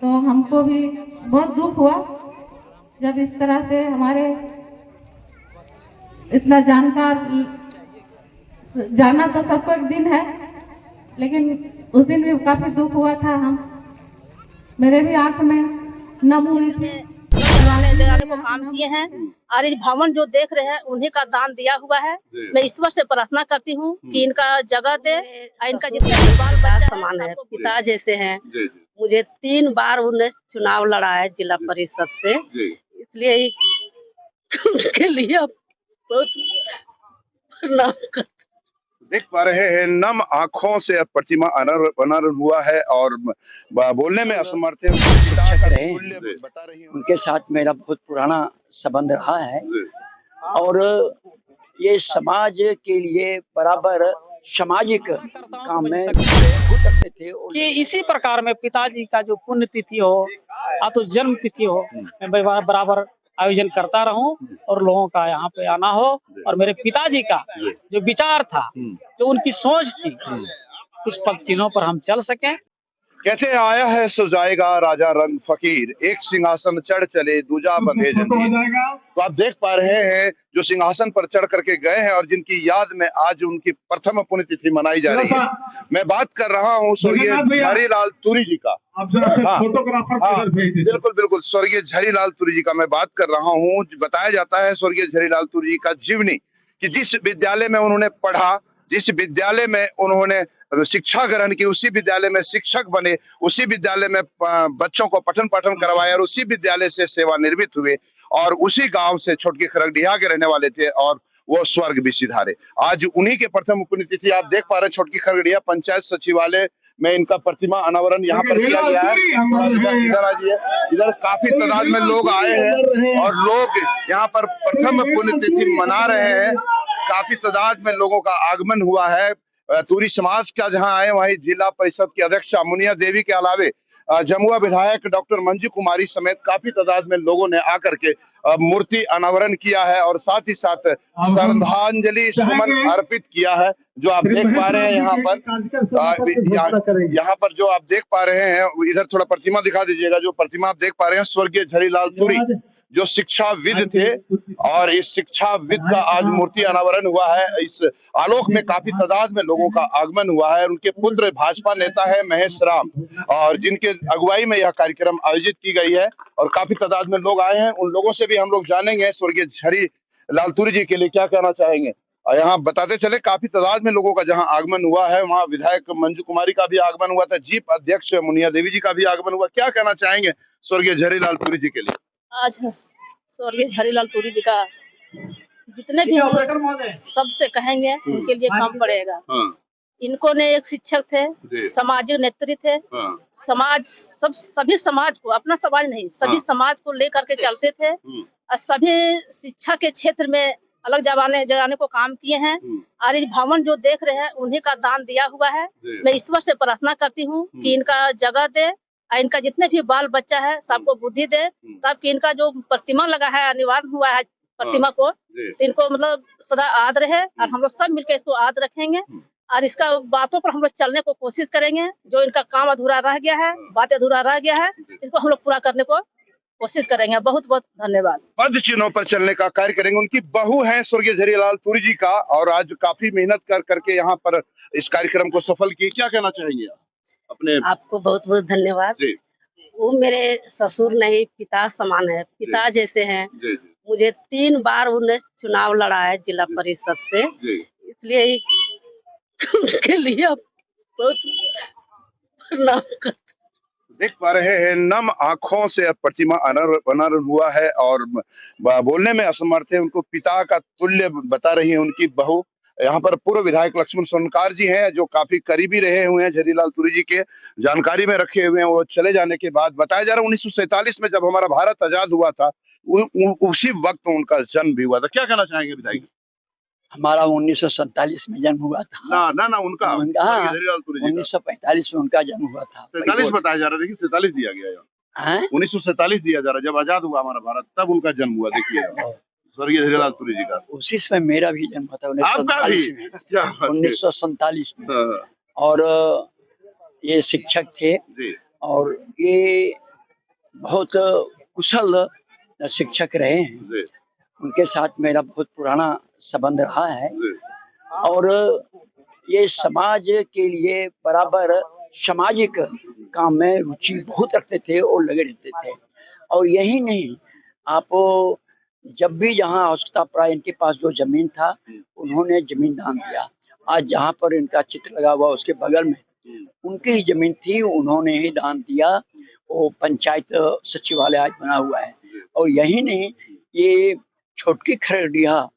तो हमको भी बहुत दुख हुआ जब इस तरह से हमारे इतना जानकार, जाना तो सबको एक दिन है, लेकिन उस दिन भी काफी दुख हुआ था। मेरे भी आंख में नम हुई थी। जगाने को काम किए हैं और इस भवन जो देख रहे हैं उन्हीं का दान दिया हुआ है। मैं ईश्वर से प्रार्थना करती हूँ कि इनका जगह दे और इनका जितना भी बाल बच्चा समान है, पिता जैसे हैं। मुझे 3 बार उन्हें चुनाव लड़ा है जिला परिषद से, इसलिए उसके लिए बहुत प्रणाम करती। देख पा रहे हैं नम आंखों से प्रतिमा अनावरण हुआ है और बोलने में असमर्थ है। शिक्षक रहे, उनके साथ मेरा बहुत पुराना संबंध रहा है और ये समाज के लिए बराबर सामाजिक काम में करते थे। कि इसी प्रकार में पिताजी का जो पुण्यतिथि हो या तो जन्म तिथि हो, मैं बराबर आयोजन करता रहूं और लोगों का यहाँ पे आना हो और मेरे पिताजी का जो विचार था, जो उनकी सोच थी, उस पक्षियों पर हम चल सकें। कैसे आया है सो जाएगा राजा रंग फकीर, एक सिंहासन चढ़ चले दूजा बंधे जंजीर। तो आप देख पा रहे हैं जो सिंहासन पर चढ़ करके गए हैं और जिनकी याद में आज उनकी प्रथम पुण्यतिथि मनाई जा रही है। मैं बात कर रहा हूँ स्वर्गीय झरीलाल तुरी जी का। बिल्कुल बिल्कुल, स्वर्गीय झरीलाल तुरी जी का मैं बात कर रहा हूँ। बताया जाता है स्वर्गीय झरीलाल तुरी जी का जीवनी कि जिस विद्यालय में उन्होंने पढ़ा, जिस विद्यालय में उन्होंने शिक्षा ग्रहण की, उसी विद्यालय में शिक्षक बने, उसी विद्यालय में बच्चों को पठन पाठन करवाया और उसी विद्यालय से सेवानिवृत्त हुए और उसी गांव से छोटकी खरगडिहा के रहने वाले थे और वो स्वर्ग भी सिधारे। आज उन्हीं के प्रथम पुण्यतिथि आप देख पा रहे हैं। छोटकी खरगडिहा पंचायत सचिवालय में इनका प्रतिमा अनावरण यहाँ पर किया गया है। इधर आइए, इधर काफी तादाद में लोग आए हैं और लोग यहाँ पर प्रथम पुण्यतिथि मना रहे हैं। काफी तादाद में लोगों का आगमन हुआ है। तुरी समाज का जहां आए वहीं जिला परिषद की अध्यक्ष मुनिया देवी के अलावे जमुआ विधायक डॉक्टर मंजू कुमारी समेत काफी तादाद में लोगों ने आकर के मूर्ति अनावरण किया है और साथ ही साथ श्रद्धांजलि सुमन अर्पित किया है। जो आप देख पा रहे हैं यहाँ पर जो आप देख पा रहे हैं, इधर थोड़ा प्रतिमा दिखा दीजिएगा। जो प्रतिमा आप देख पा रहे हैं स्वर्गीय झरीलाल तुरी जो शिक्षाविद थे और इस शिक्षाविद का आज मूर्ति अनावरण हुआ है। इस आलोक में काफी तादाद में लोगों का आगमन हुआ है। उनके पुत्र भाजपा नेता है महेश राम और जिनके अगुवाई में यह कार्यक्रम आयोजित की गई है और काफी तादाद में लोग आए हैं। उन लोगों से भी हम लोग जानेंगे स्वर्गीय झरीलाल तुरी जी के लिए क्या कहना चाहेंगे। यहाँ बताते चले काफी तादाद में लोगों का जहाँ आगमन हुआ है वहाँ विधायक मंजू कुमारी का भी आगमन हुआ था, जीप अध्यक्ष मुनिया देवी जी का भी आगमन हुआ। क्या कहना चाहेंगे स्वर्गीय झरीलाल तुरी जी के लिए? आज स्वर्गीय झरीलाल तुरी जी का जितने भी सबसे कहेंगे उनके लिए कम पड़ेगा। इनको ने एक शिक्षक थे, सामाजिक नेत्री थे। समाज सभी समाज को, अपना समाज नहीं, सभी समाज को लेकर के चलते थे और सभी शिक्षा के क्षेत्र में अलग जगाने को काम किए हैं और इस भवन जो देख रहे हैं उन्हीं का दान दिया हुआ है। मैं ईश्वर से प्रार्थना करती हूँ कि इनका जगह दे और इनका जितने भी बाल बच्चा है सबको बुद्धि दे, तब कि इनका जो प्रतिमा लगा है, अनिवार्य हुआ है प्रतिमा को, तो इनको मतलब सदा याद रहे और हम लोग सब मिलकर इसको याद रखेंगे और इसका बातों पर हम लोग चलने को कोशिश करेंगे। जो इनका काम अधूरा रह गया है, बात अधूरा रह गया है, इसको हम लोग पूरा करने को कोशिश करेंगे। बहुत बहुत धन्यवाद। पद चिन्हों पर चलने का कार्य करेंगे। उनकी बहू है स्वर्गीय झरीलाल तुरी जी का और आज काफी मेहनत कर करके यहाँ पर इस कार्यक्रम को सफल की। क्या कहना चाहेंगे आप अपने? आपको बहुत बहुत धन्यवाद। वो मेरे ससुर नहीं, पिता समान है, पिता जैसे हैं। मुझे 3 बार उन्हें चुनाव लड़ा है जिला परिषद से, इसलिए उसके लिए बहुत प्रणाम करती। देख पा रहे हैं नम आंखों से प्रतिमा अनावरण हुआ है और बोलने में असमर्थ है। उनको पिता का तुल्य बता रही है उनकी बहू। यहाँ पर पूर्व विधायक लक्ष्मण सोनकार जी हैं जो काफी करीबी रहे हुए हैं झरीलाल तुरी जी के, जानकारी में रखे हुए हैं। वो चले जाने के बाद बताया जा रहा है 1947 में जब हमारा भारत आजाद हुआ था उसी वक्त उनका जन्म भी हुआ था। क्या कहना चाहेंगे विधायक? हमारा 1947 में जन्म हुआ था। ना उनका 1945 में उनका जन्म हुआ था। 47 बताया जा रहा है, देखिए 47 दिया गया है, 1947 दिया जा रहा है। जब आजाद हुआ हमारा भारत तब उनका जन्म हुआ। देखिए स्वर्गीय झरीलाल तुरी जी का उसी समय मेरा भी जन्म था 1947 में। और ये शिक्षक थे और ये बहुत कुशल शिक्षक रहे हैं। उनके साथ मेरा बहुत पुराना संबंध रहा है और ये समाज के लिए बराबर सामाजिक काम में रुचि बहुत रखते थे और लगे रहते थे। और यही नहीं, आप जब भी जहाँ आवश्यकता पड़ा, इनके पास जो जमीन था उन्होंने जमीन दान दिया। आज जहाँ पर इनका चित्र लगा हुआ उसके बगल में उनकी ही जमीन थी, उन्होंने ही दान दिया। वो पंचायत सचिवालय आज बना हुआ है। और यही नहीं, ये छोटकी खरडिया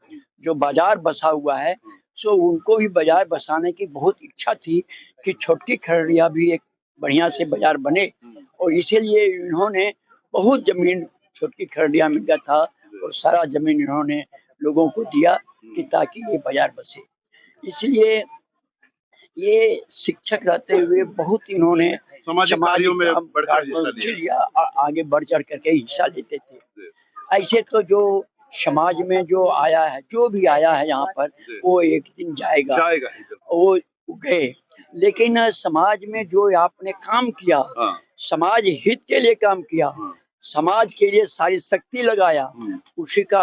जो बाजार बसा हुआ है, सो उनको भी बाजार बसाने की बहुत इच्छा थी कि छोटकी खरडिया भी एक बढ़िया से बाजार बने। और इसीलिए इन्होंने बहुत जमीन छोटकी खरडिया में दिया था और सारा जमीन इन्होंने लोगों को दिया कि ताकि ये बाजार बसे। इसलिए ये शिक्षक रहते हुए बहुत इन्होंने सामाजिक कार्यों में काम बढ़कर हिस्सा लिया। लिया, आगे बढ़ चढ़ करके हिस्सा लेते थे। ऐसे तो जो समाज में जो आया है, जो भी आया है यहाँ पर, वो एक दिन जाएगा ही। वो गए। लेकिन समाज में जो आपने काम किया, समाज हित के लिए काम किया, समाज के लिए सारी शक्ति लगाया, उसी का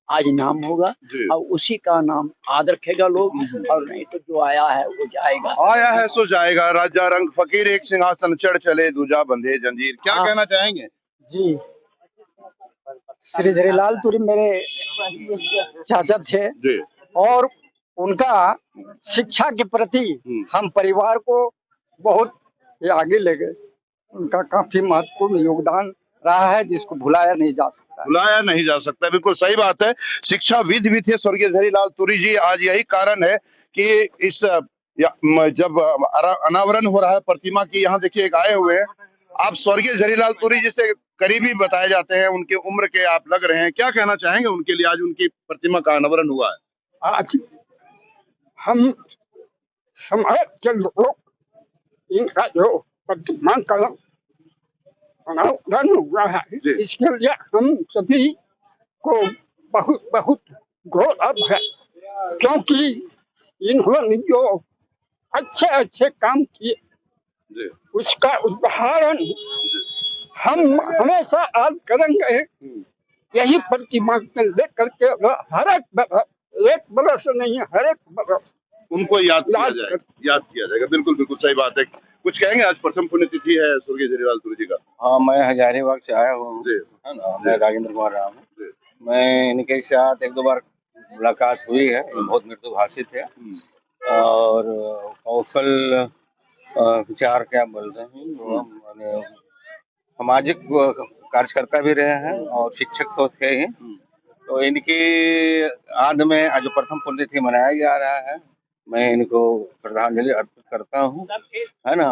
आज नाम होगा और उसी का नाम याद रखेगा लोग। और नहीं तो जो आया है वो जाएगा। आया है सो जाएगा। राजा रंग फकीर एक सिंहासन चढ़ चले, दूजा बंधे जंजीर। क्या कहना चाहेंगे? जी, श्री झरीलाल तुरी मेरे चाचा थे जी। और उनका शिक्षा के प्रति हम परिवार को बहुत आगे ले गए। उनका काफी महत्वपूर्ण योगदान रहा है जिसको भुलाया नहीं जा सकता। भुलाया नहीं जा सकता, बिल्कुल सही बात है। शिक्षाविद भी थे स्वर्गीय झरीलाल तुरी जी। आज यही कारण है कि इस जब अनावरण हो रहा है प्रतिमा की, यहाँ देखिए एक आए हुए हैं आप, स्वर्गीय झरीलाल तुरी जी से करीबी बताए जाते हैं, उनके उम्र के आप लग रहे हैं। क्या कहना चाहेंगे उनके लिए? आज उनकी प्रतिमा का अनावरण हुआ है। आज हम समाज के लोग इनका जो प्रतिमा का अनावरण हुआ है, इसके लिए हम सभी को बहुत बहुत गौरव है, क्योंकि इन्होंने जो अच्छे अच्छे काम किए उसका उदाहरण हम हमेशा याद करेंगे। यही प्रतिमा लेकर के हर एक बरस नहीं, हर एक बरस उनको याद किया जाएगा। बिल्कुल बिल्कुल सही बात है। कुछ कहेंगे? आज प्रथम पुण्यतिथि है स्वर्गीय झरीलाल तुरी जी का। हाँ, मैं हजारीबाग से आया हूँ, है ना। मैं राजेंद्र कुमार राम हूँ। मैं इनके साथ एक दो बार मुलाकात हुई है, बहुत मृदुभाषी थे और कौशल विचार क्या बोलते हैं, सामाजिक कार्यकर्ता भी रहे हैं और शिक्षक तो थे ही। तो इनकी याद में आज जो प्रथम पुण्यतिथि मनाया जा रहा है, मैं इनको श्रद्धांजलि अर्पित करता हूँ, है ना।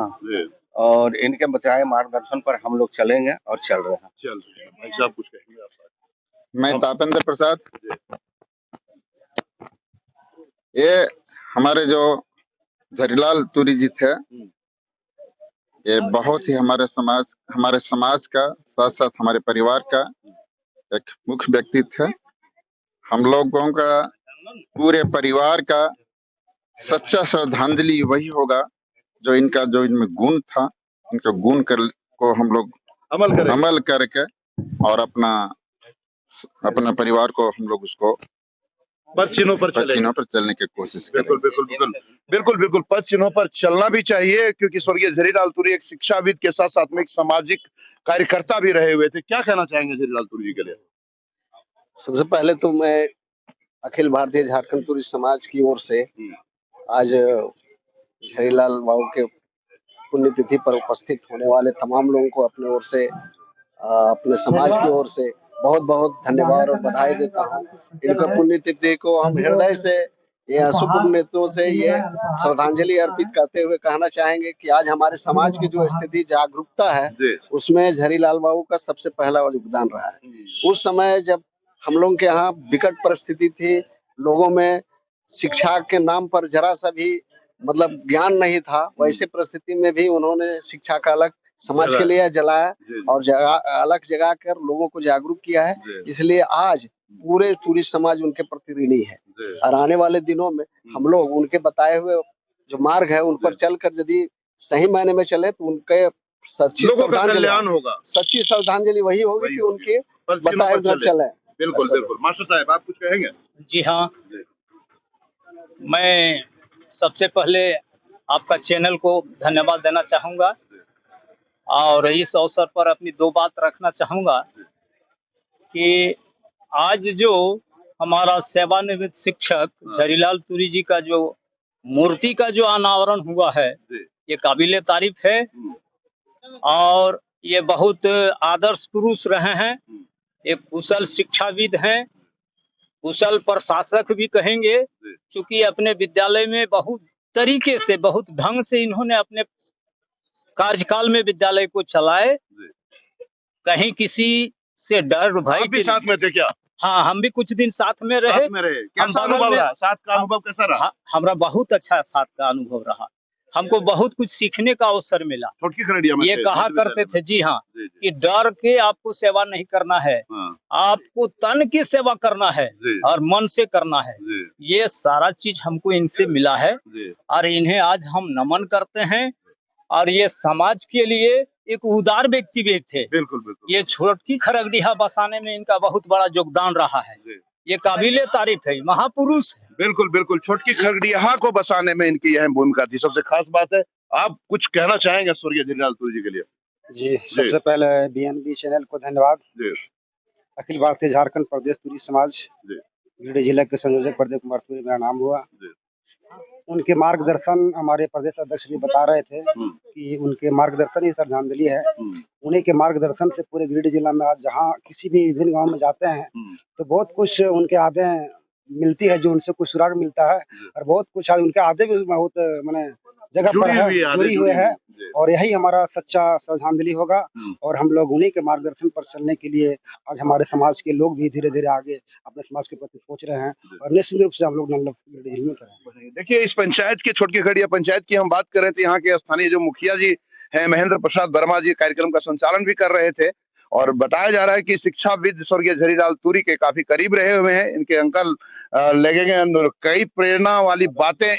और इनके बताए मार्गदर्शन पर हम लोग चलेंगे और चल रहे हैं। ऐसा कुछ कहेंगे आप? मैं तापेंद्र प्रसाद। ये हमारे जो झरीलाल तुरी जी थे, ये बहुत ही हमारे समाज का साथ साथ हमारे परिवार का एक मुख्य व्यक्ति थे। हम लोगों का पूरे परिवार का सच्चा श्रद्धांजलि वही होगा जो इनमें गुण था। इनके गुण को हम लोग अमल करके और अपना परिवार को हम लोग उसको पद चिन्हों पर चलने की कोशिश करें। बिल्कुल पद चिन्हों पर चलना भी चाहिए, क्योंकि स्वर्गीय झरीलाल तुरी एक शिक्षाविद के साथ साथ में एक सामाजिक कार्यकर्ता भी रहे हुए थे। क्या कहना चाहेंगे झरीलाल तुरी जी के लिए? सबसे पहले तो मैं अखिल भारतीय झारखंड तुरी समाज की ओर से आज झरीलाल बाबू के पुण्यतिथि पर उपस्थित होने वाले तमाम लोगों को अपने ओर से, अपने समाज की ओर से बहुत बहुत धन्यवाद और बधाई देता हूँ। इनका पुण्यतिथि को हम हृदय से, ये अशुभ नेत्रों से ये श्रद्धांजलि अर्पित करते हुए कहना चाहेंगे कि आज हमारे समाज की जो स्थिति जागरूकता है, उसमें झरीलाल बाबू का सबसे पहला योगदान रहा है। उस समय जब हम लोग के यहाँ विकट परिस्थिति थी, लोगों में शिक्षा के नाम पर जरा सा भी मतलब ज्ञान नहीं था, वैसे परिस्थिति में भी उन्होंने शिक्षा का अलग समाज के लिए जलाया और अलग जगा कर लोगों को जागरूक किया है। इसलिए आज पूरे तुरी समाज उनके प्रति ऋणी है और आने वाले दिनों में हम लोग उनके बताए हुए जो मार्ग है उन पर चलकर यदि सही मायने में चले तो उनके सच्ची लोगों का श्रद्धांजलि कल्याण होगा। सच्ची श्रद्धांजलि वही होगी कि उनके बताए हुए चले। बिल्कुल बिल्कुल। मास्टर साहब आप कुछ कहेंगे? जी हाँ, मैं सबसे पहले आपका चैनल को धन्यवाद देना चाहूँगा और इस अवसर पर अपनी दो बात रखना चाहूँगा कि आज जो हमारा सेवानिवृत्त शिक्षक झरीलाल तुरी जी का जो मूर्ति का जो अनावरण हुआ है, ये काबिले तारीफ है और ये बहुत आदर्श पुरुष रहे हैं, एक कुशल शिक्षाविद हैं, कुशल प्रशासक भी कहेंगे, क्योंकि अपने विद्यालय में बहुत तरीके से, बहुत ढंग से इन्होंने अपने कार्यकाल में विद्यालय को चलाए। कहीं किसी से डर भय आप भी साथ में थे क्या? हाँ, हम भी कुछ दिन साथ में रहे। कैसा अनुभव रहा? साथ का अनुभव कैसा रहा? हमारा बहुत अच्छा साथ का अनुभव रहा। हमको बहुत कुछ सीखने का अवसर मिला। छोटकी खरड़िया में ये कहा करते थे, जी हाँ, कि डर के आपको सेवा नहीं करना है, आपको तन की सेवा करना है और मन से करना है। ये सारा चीज हमको इनसे मिला है और इन्हें आज हम नमन करते हैं और ये समाज के लिए एक उदार व्यक्ति भी थे। बिल्कुल बिल्कुल। ये छोटकी खरगडिहा बसाने में इनका बहुत बड़ा योगदान रहा है, ये काबिले तारीफ है, महापुरुष है। बिल्कुल बिल्कुल। छोटकी खरगडिहा को बसाने में इनकी अहम भूमिका थी। सबसे खास बात है, आप कुछ कहना चाहेंगे स्वर्गीय झरीलाल तुरी जी के लिए? जी, सबसे पहले बीएनबी चैनल को धन्यवाद। अखिल भारतीय झारखंड प्रदेश तुरी समाज गिरिडीह जिला के संयोजक प्रदीप कुमार तुरी मेरा नाम हुआ। उनके मार्गदर्शन हमारे प्रदेश अध्यक्ष भी बता रहे थे कि उनके मार्गदर्शन ही श्रद्धांजलि है। उन्हीं के मार्गदर्शन से पूरे गिरिडीह जिला में आज जहाँ किसी भी विभिन्न गांव में जाते हैं तो बहुत कुछ उनके आदे मिलती है, जो उनसे कुछ सुराग मिलता है और बहुत कुछ उनके आदे भी बहुत मैंने जगह पर है, जुड़ी हुए है और यही हमारा सच्चा श्रद्धांजलि होगा। और हम लोग उन्हीं के मार्गदर्शन पर चलने के लिए आज हमारे समाज के लोग भी धीरे धीरे आगे अपने समाज के प्रति सोच रहे हैं और निश्चित रूप से हम लोग करें। देखिए, इस पंचायत की, छोटकी खरड़िया पंचायत की हम बात कर रहे थे। यहाँ के स्थानीय जो मुखिया जी हैं महेंद्र प्रसाद वर्मा जी कार्यक्रम का संचालन भी कर रहे थे और बताया जा रहा है कि शिक्षाविद स्वर्गीय झरीलाल तुरी के काफी करीब रहे हुए हैं। इनके अंकल लगेंगे, कई प्रेरणा वाली बातें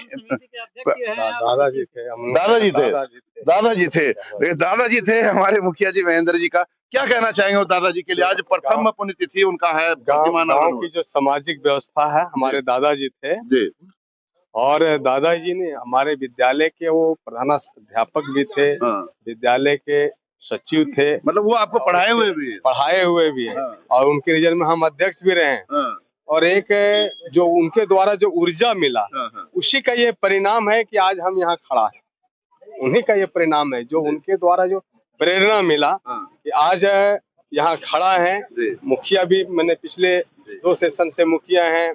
दादाजी थे हमारे मुखिया जी महेंद्र जी का। क्या कहना चाहेंगे वो दादाजी के लिए? आज प्रथम पुण्यतिथि उनका है। गांव की जो सामाजिक व्यवस्था है, हमारे दादाजी थे जी। और दादाजी ने हमारे विद्यालय के वो प्रधानाध्यापक भी थे, विद्यालय के सचिव थे, मतलब वो आपको पढ़ाए हुए भी है और उनके रिजल्ट में हम अध्यक्ष भी रहे हैं। और एक जो उनके द्वारा जो ऊर्जा मिला, उसी का ये परिणाम है कि आज हम यहाँ खड़ा है। उन्हीं का ये परिणाम है, जो उनके द्वारा जो प्रेरणा मिला कि आज यहाँ खड़ा है। मुखिया भी मैंने पिछले 2 सेशन से मुखिया हैं,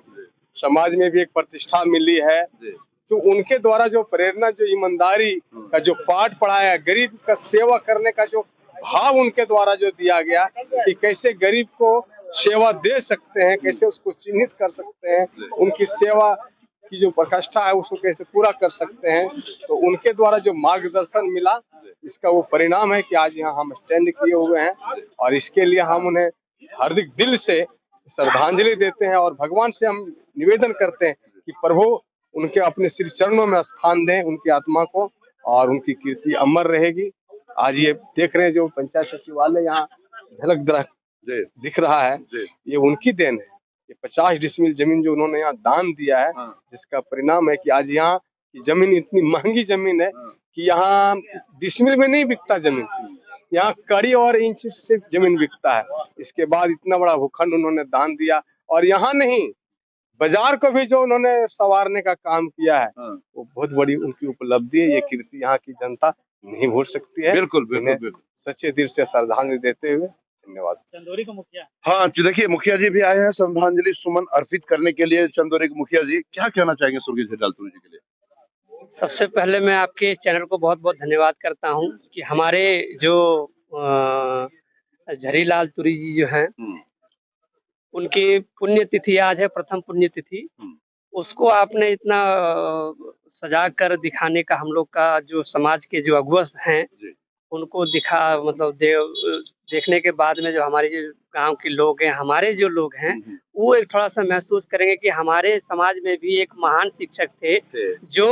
समाज में भी एक प्रतिष्ठा मिली है। तो उनके द्वारा जो प्रेरणा, जो ईमानदारी का जो पाठ पढ़ाया, गरीब का सेवा करने का जो भाव उनके द्वारा जो दिया गया कि कैसे गरीब को सेवा दे सकते हैं, कैसे उसको चिन्हित कर सकते हैं, उनकी सेवा की जो प्रकोष्ठा है उसको कैसे पूरा कर सकते हैं, तो उनके द्वारा जो मार्गदर्शन मिला, इसका वो परिणाम है कि आज यहाँ हम स्टैंड किए हुए हैं। और इसके लिए हम उन्हें हार्दिक दिल से श्रद्धांजलि देते हैं और भगवान से हम निवेदन करते हैं कि प्रभु उनके अपने श्री चरणों में स्थान दें, उनकी आत्मा को, और उनकी कीर्ति अमर रहेगी। आज ये देख रहे हैं जो पंचायत सचिवालय यहाँ झलक दिख रहा है, ये उनकी देन है। ये 50 डिसमिल जमीन जो उन्होंने यहाँ दान दिया है, जिसका परिणाम है कि आज यहाँ की जमीन इतनी महंगी जमीन है कि यहाँ डिसमिल में नहीं बिकता जमीन, यहाँ कड़ी और इंच से जमीन बिकता है। इसके बाद इतना बड़ा भूखंड उन्होंने दान दिया और यहाँ नहीं, बाजार को भी जो उन्होंने संवारने का काम किया है, वो बहुत बड़ी उनकी उपलब्धि है। ये कीर्ति यहाँ की जनता नहीं भूल सकती है। बिल्कुल बिल्कुल बिल्कुल। सच्चे दिल से श्रद्धांजलि देते हुए धन्यवाद। चंदौरी का मुखिया, हाँ देखिए, मुखिया जी भी आए हैं श्रद्धांजलि सुमन अर्पित करने के लिए। चंदौरी के मुखिया जी क्या कहना चाहेंगे स्वर्गीय झरीलाल तुरी जी के लिए? सबसे पहले मैं आपके चैनल को बहुत बहुत धन्यवाद करता हूं कि हमारे जो झरीलाल तुरी जी जो हैं, उनकी पुण्यतिथि आज है, प्रथम पुण्यतिथि। उसको आपने इतना सजा कर दिखाने का, हम लोग का जो समाज के जो अगुवस हैं उनको मतलब देखने के बाद में जो हमारे जो गांव के लोग हैं, हमारे जो लोग हैं, वो एक थोड़ा सा महसूस करेंगे कि हमारे समाज में भी एक महान शिक्षक थे जो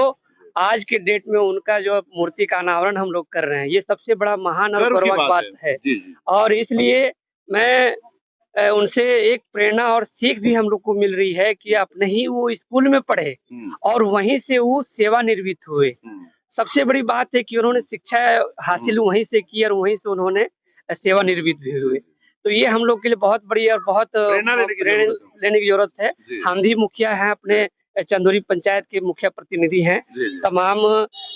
आज के डेट में उनका जो मूर्ति का अनावरण हम लोग कर रहे हैं, ये सबसे बड़ा महान और गर्व की गौरव बात है। जी, जी। और इसलिए मैं उनसे एक प्रेरणा और सीख भी हम लोग को मिल रही है कि अपने ही वो स्कूल में पढ़े और वहीं से वो सेवानिवृत्त हुए। सबसे बड़ी बात है कि उन्होंने शिक्षा हासिल वहीं से की और वहीं से उन्होंने सेवानिवृत्त भी हुए। तो ये हम लोग के लिए बहुत बड़ी और बहुत प्रेरणा लेने की जरूरत है। हम भी मुखिया हैं, अपने चंदौरी पंचायत के मुखिया प्रतिनिधि हैं। तमाम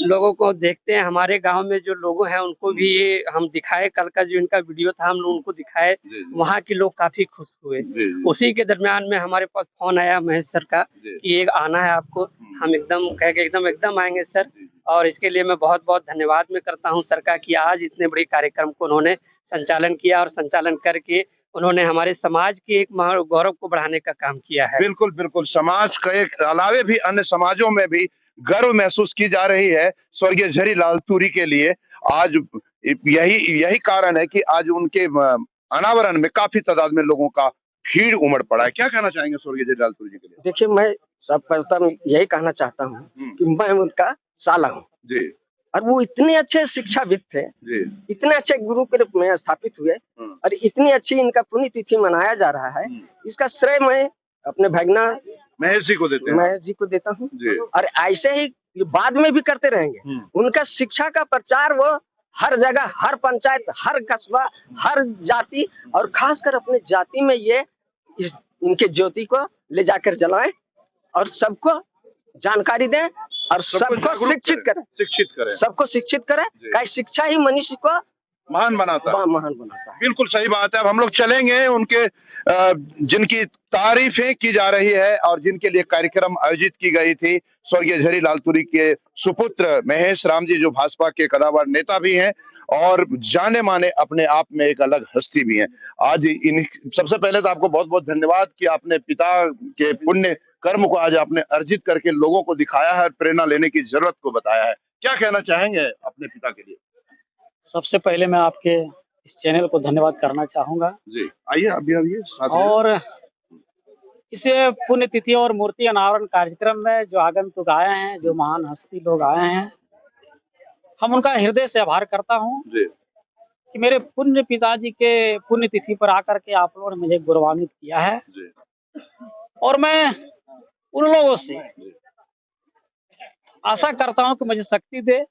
लोगों को देखते हैं, हमारे गांव में जो लोग हैं उनको भी ये हम दिखाए, कल का जो इनका वीडियो था हम लोग उनको दिखाए, वहाँ के लोग काफी खुश हुए। उसी के दरमियान में हमारे पास फोन आया महेश सर का कि एक आना है आपको। हम एकदम कह के एकदम आएंगे सर। और इसके लिए मैं बहुत बहुत धन्यवाद मैं करता हूं सर का कि आज इतने बड़े कार्यक्रम को उन्होंने संचालन किया और संचालन करके उन्होंने हमारे समाज के एक गौरव को बढ़ाने का काम किया है। बिल्कुल बिल्कुल, समाज के अलावे भी अन्य समाजों में भी गर्व महसूस की जा रही है स्वर्गीय झरीलाल तुरी के लिए। आज यही कारण है कि आज उनके अनावरण में काफी तादाद में लोगों का भीड़ उमड़ पड़ा है। क्या कहना चाहेंगे स्वर्गीय झरीलाल तुरी जी के लिए? देखिए, मैं सर्वप्रथम यही कहना चाहता हूँ कि मैं उनका साला हूँ जी, और वो इतने अच्छे शिक्षाविद थे जी, इतने अच्छे गुरु के रूप में स्थापित हुए और इतनी अच्छी इनका पुण्यतिथि मनाया जा रहा है। इसका श्रेय मैं अपने भगना महेश जी को देता हूँ और ऐसे ही बाद में भी करते रहेंगे। उनका शिक्षा का प्रचार वो हर जगह, हर पंचायत, हर कस्बा, हर जाति और खासकर अपने जाति में ये इनके ज्योति को ले जाकर जलाएं और सबको जानकारी दें और सबको शिक्षित करें, सबको शिक्षित करें। क्या शिक्षा ही मनुष्य को महान बनाता है। बिल्कुल सही बात है। अब हम लोग चलेंगे उनके जिनकी तारीफें की जा रही है और जिनके लिए कार्यक्रम आयोजित की गई थी, स्वर्गीय झरीलाल तुरी के सुपुत्र महेश राम जी, जो भाजपा के कदावर नेता भी हैं और जाने माने अपने आप में एक अलग हस्ती भी हैं। आज सबसे पहले तो आपको बहुत बहुत धन्यवाद कि आपने पिता के पुण्य कर्म को आज आपने अर्जित करके लोगों को दिखाया है और प्रेरणा लेने की जरूरत को बताया है। क्या कहना चाहेंगे अपने पिता के लिए? सबसे पहले मैं आपके इस चैनल को धन्यवाद करना चाहूंगा जी। आइए अभी और इस पुण्यतिथि और मूर्ति अनावरण कार्यक्रम में जो आगंतुक आए हैं, जो महान हस्ती लोग आए हैं, हम उनका हृदय से आभार करता हूं कि मेरे पुण्य पिताजी के पुण्यतिथि पर आकर के आप लोगों ने मुझे गौरवान्वित किया है। और मैं उन लोगों से आशा करता हूं कि मुझे शक्ति दे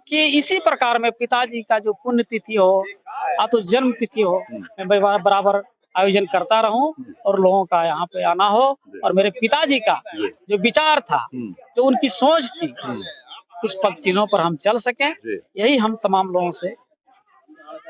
कि इसी प्रकार में पिताजी का जो पुण्यतिथि हो या तो जन्म तिथि हो, मैं बराबर आयोजन करता रहूं और लोगों का यहाँ पे आना हो और मेरे पिताजी का जो विचार था, जो उनकी सोच थी, उस पद चिन्हों पर हम चल सकें। यही हम तमाम लोगों से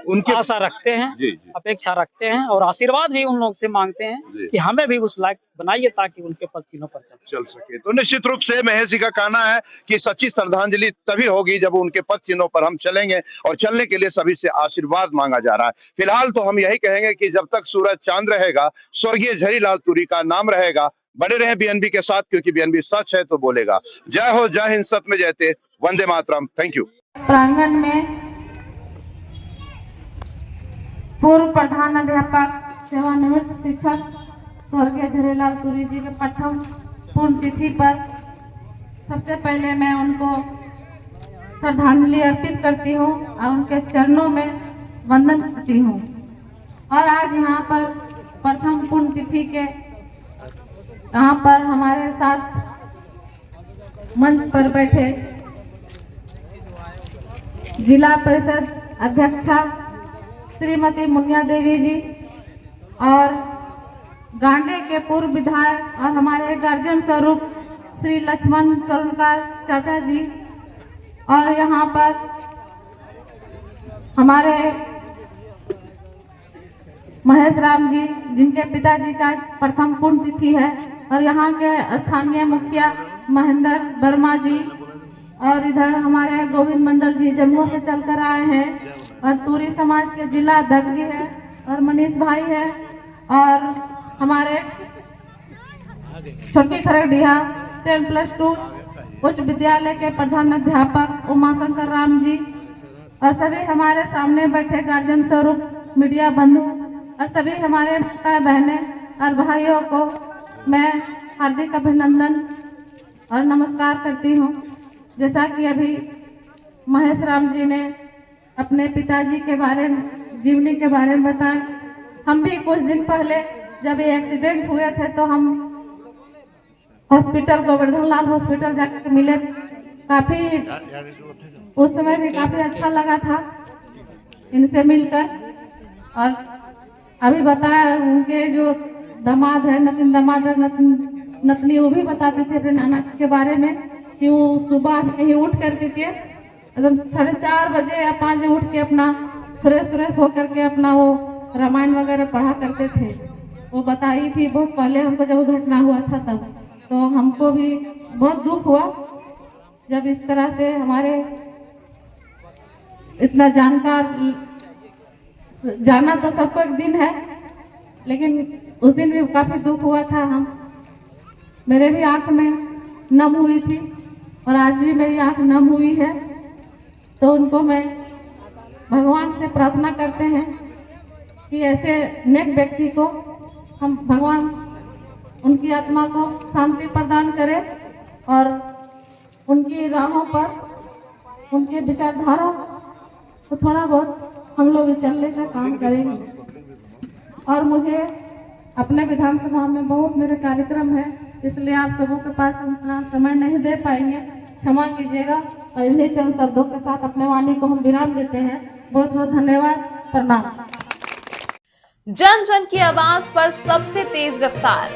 उनकी आशा रखते हैं, अपेक्षा रखते हैं और आशीर्वाद भी उन लोगों से मांगते हैं कि हमें भी उस लायक बनाइए ताकि उनके पद चिन्हों पर चल सके। तो निश्चित रूप से महेश जी का कहना है कि सच्ची श्रद्धांजलि तभी होगी जब उनके पद चिन्हों पर हम चलेंगे और चलने के लिए सभी से आशीर्वाद मांगा जा रहा है। फिलहाल तो हम यही कहेंगे कि जब तक सूरज चांद रहेगा, स्वर्गीय झरीलाल तुरी का नाम रहेगा। बने रहे बीएनबी के साथ, क्योंकि बीएनबी सच है तो बोलेगा। जय हो, जय हिंद, सत में जयते, वंदे मातरम। Thank you. प्रांगण में पूर्व प्रधान अध्यापक सेवानिवृत्त शिक्षक स्वर्गीय झरीलाल तुरी जी के प्रथम पुण्यतिथि पर सबसे पहले मैं उनको श्रद्धांजलि अर्पित करती हूँ और उनके चरणों में वंदन करती हूँ। और आज यहाँ पर प्रथम पुण्यतिथि के यहाँ पर हमारे साथ मंच पर बैठे जिला परिषद अध्यक्षा श्रीमती मुनिया देवी जी और गांडे के पूर्व विधायक और हमारे गार्जियन स्वरूप श्री लक्ष्मण सोलनकर चाचा जी, और यहाँ पर हमारे महेश राम जी, जिनके पिताजी का प्रथम पुण्यतिथि है, और यहाँ के स्थानीय मुखिया महेंद्र वर्मा जी, और इधर हमारे गोविंद मंडल जी जम्मू से चलकर आए हैं, और तुरी समाज के जिला अध्यक्ष जी है और मनीष भाई है, और हमारे छोटी खरगडिया 10+2 उच्च विद्यालय के प्रधान अध्यापक उमाशंकर राम जी, और सभी हमारे सामने बैठे गार्जियन स्वरूप मीडिया बंधु और सभी हमारे माता बहनें और भाइयों को मैं हार्दिक अभिनंदन और नमस्कार करती हूँ। जैसा कि अभी महेश राम जी ने अपने पिताजी के बारे में, जीवनी के बारे में बताया, हम भी कुछ दिन पहले जब ये एक्सीडेंट हुए थे तो हम हॉस्पिटल, गोवर्धन लाल हॉस्पिटल जाकर मिले। काफी उस समय भी काफी अच्छा लगा था इनसे मिलकर। और अभी बताया उनके जो दामाद है, नतिन दामाद है, नतनी, वो भी बताते थे अपने नाना के बारे में कि वो सुबह कहीं उठ करके एकदम 4:30 बजे या 5 बजे उठ के अपना फ्रेश होकर के अपना वो रामायण वगैरह पढ़ा करते थे। वो बताई थी बहुत पहले हमको, जब वो घटना हुआ था तब। तो हमको भी बहुत दुख हुआ जब इस तरह से हमारे इतना जानकार, जाना तो सबको एक दिन है, लेकिन उस दिन भी काफी दुख हुआ था। मेरे भी आंख में नम हुई थी और आज भी मेरी आंख नम हुई है। तो उनको मैं भगवान से प्रार्थना करते हैं कि ऐसे नेक व्यक्ति को हम भगवान उनकी आत्मा को शांति प्रदान करे और उनकी राहों पर, उनके विचारधारा तो थोड़ा बहुत हम लोग चलने का काम करेंगे। और मुझे अपने विधानसभा में बहुत मेरे कार्यक्रम है, इसलिए आप सबों के पास उतना समय नहीं दे पाएंगे, क्षमा कीजिएगा। और इन्हीं चंद शब्दों के साथ अपने वाणी को हम विराम देते हैं। बहुत बहुत धन्यवाद, प्रणाम। जन जन की आवाज पर सबसे तेज रफ्तार,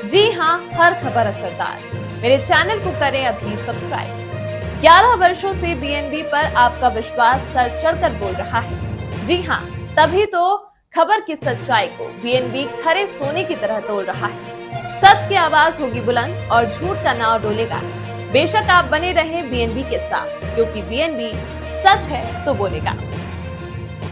जी हाँ, हर खबर असरदार। मेरे चैनल को करें अभी सब्सक्राइब। 11 वर्षों से बीएनबी पर आपका विश्वास सर चढ़कर बोल रहा है। जी हाँ, तभी तो खबर की सच्चाई को बीएनबी खरे सोने की तरह तोड़ रहा है। सच की आवाज होगी बुलंद और झूठ का नाव डोलेगा। बेशक आप बने रहें बीएनबी के साथ, क्योंकि बीएनबी सच है तो बोलेगा।